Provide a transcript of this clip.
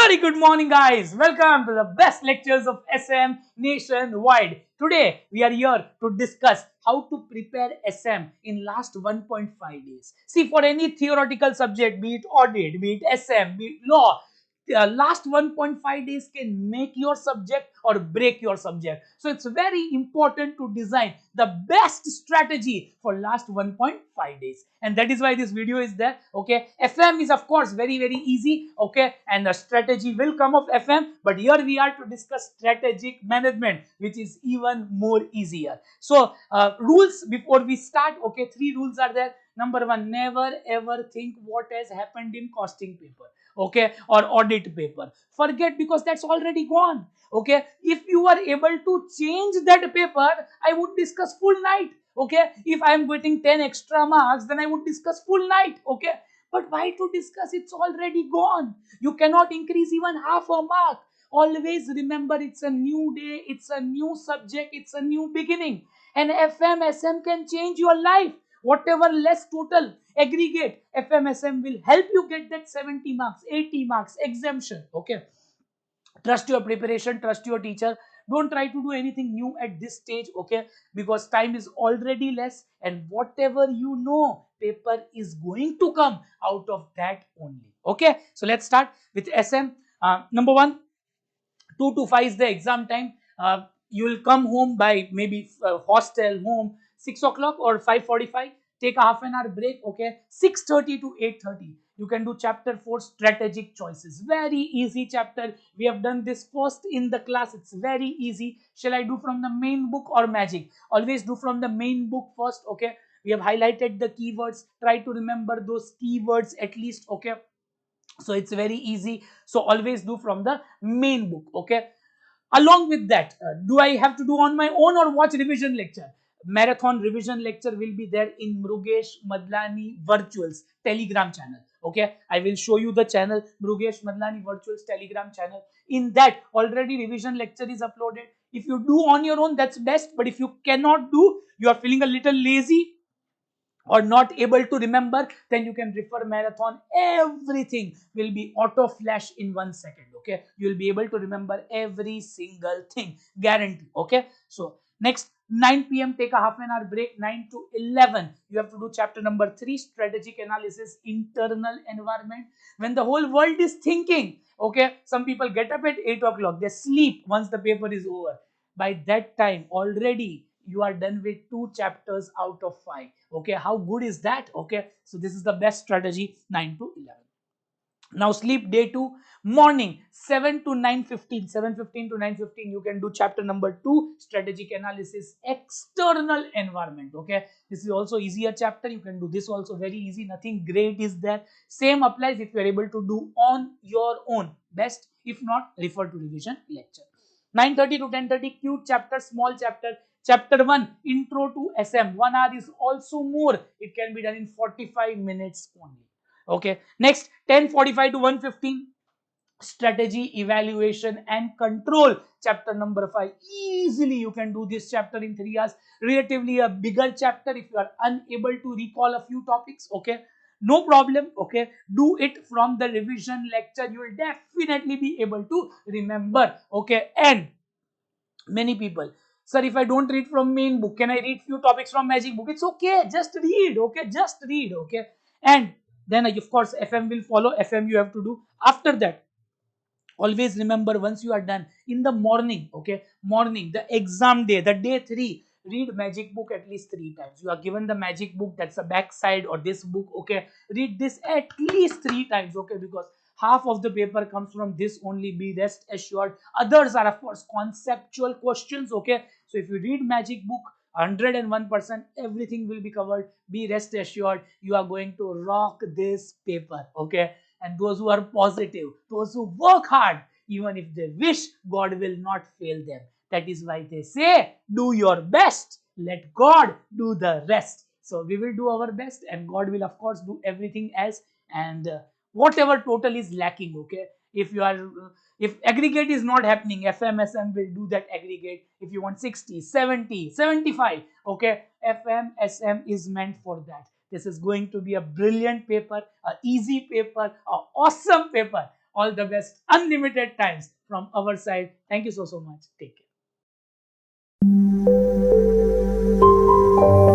Very good morning, guys. Welcome to the best lectures of SM nationwide. Today, we are here to discuss how to prepare SM in last 1.5 days. See, for any theoretical subject, be it audit, be it SM, be it law, last 1.5 days can make your subject or break your subject. So it's very important to design the best strategy for last 1.5 days, and that is why this video is there. Okay, FM is of course very easy. Okay, and the strategy will come of FM, but here we are to discuss strategic management, which is even more easier. So rules before we start. Okay, 3 rules are there. Number one, never ever think what has happened in costing paper, okay, or audit paper. Forget, because that's already gone. Okay, if you are able to change that paper, I would discuss full night. Okay, if I am getting 10 extra marks, then I would discuss full night. Okay, but why to discuss? It's already gone. You cannot increase even half a mark. Always remember, it's a new day, it's a new subject, it's a new beginning, and FMSM can change your life. Whatever less total aggregate, FMSM will help you get that 70 marks, 80 marks exemption. Okay, trust your preparation, trust your teacher. Don't try to do anything new at this stage. Okay, because time is already less, and whatever you know, paper is going to come out of that only. Okay, so let's start with SM. Number one, 2 to 5 is the exam time. You will come home by maybe hostel home 6 o'clock or 5:45. Take a half an hour break. Okay, 6:30 to 8:30. You can do chapter 4, strategic choices. Very easy chapter. We have done this first in the class. It's very easy. Shall I do from the main book or magic? Always do from the main book first. Okay, we have highlighted the keywords. Try to remember those keywords at least. Okay, so it's very easy. So always do from the main book. Okay, along with that, do I have to do on my own or watch revision lecture? Marathon revision lecture will be there in Mrugesh Madlani Virtuals Telegram channel. Okay, I will show you the channel, Mrugesh Madlani Virtuals Telegram channel. In that, already revision lecture is uploaded. If you do on your own, that's best. But if you cannot do, you are feeling a little lazy or not able to remember, then you can refer marathon. Everything will be auto flash in 1 second. Okay, you will be able to remember every single thing, guarantee. Okay, so next, 9 p.m. take a half an hour break. 9 to 11 you have to do chapter number 3, strategic analysis, internal environment. When the whole world is thinking, okay, some people get up at 8 o'clock, they sleep once the paper is over. By that time already you are done with 2 chapters out of 5. Okay, how good is that? Okay, so this is the best strategy. 9 to 11. Now sleep day 2. Morning 7 to 9:15, 7:15 to 9:15 you can do chapter number 2, strategic analysis, external environment. Okay, this is also easier chapter. You can do this also very easy. Nothing great is there. Same applies if you are able to do on your own. Best. If not, refer to revision lecture. 9:30 to 10:30, cute chapter, small chapter. Chapter 1, intro to SM. 1 hour is also more. It can be done in 45 minutes only. Okay, next, 10:45 to 1:15, strategy, evaluation and control. Chapter number 5. Easily you can do this chapter in 3 hours. Relatively a bigger chapter. If you are unable to recall a few topics, okay, no problem. Okay, do it from the revision lecture. You will definitely be able to remember. Okay, and many people, sir, if I don't read from main book, can I read few topics from magic book? It's okay, just read. Okay, just read. Okay, and then of course FM will follow. FM you have to do after that. Always remember, once you are done in the morning, okay, morning, the exam day, the day 3, read magic book at least 3 times. You are given the magic book, that's the back side, or this book. Okay, read this at least 3 times. Okay, because half of the paper comes from this only, be rest assured. Others are of course conceptual questions. Okay, so if you read magic book 101%, everything will be covered. Be rest assured, you are going to rock this paper. Okay, and those who are positive, those who work hard, even if they wish, God will not fail them. That is why they say, do your best, let God do the rest. So we will do our best, and God will of course do everything else. And whatever total is lacking, okay, if you are if aggregate is not happening, FMSM will do that aggregate. If you want 60, 70, 75, okay, FMSM is meant for that. This is going to be a brilliant paper, a easy paper, a awesome paper. All the best, unlimited times from our side. Thank you so much. Take care.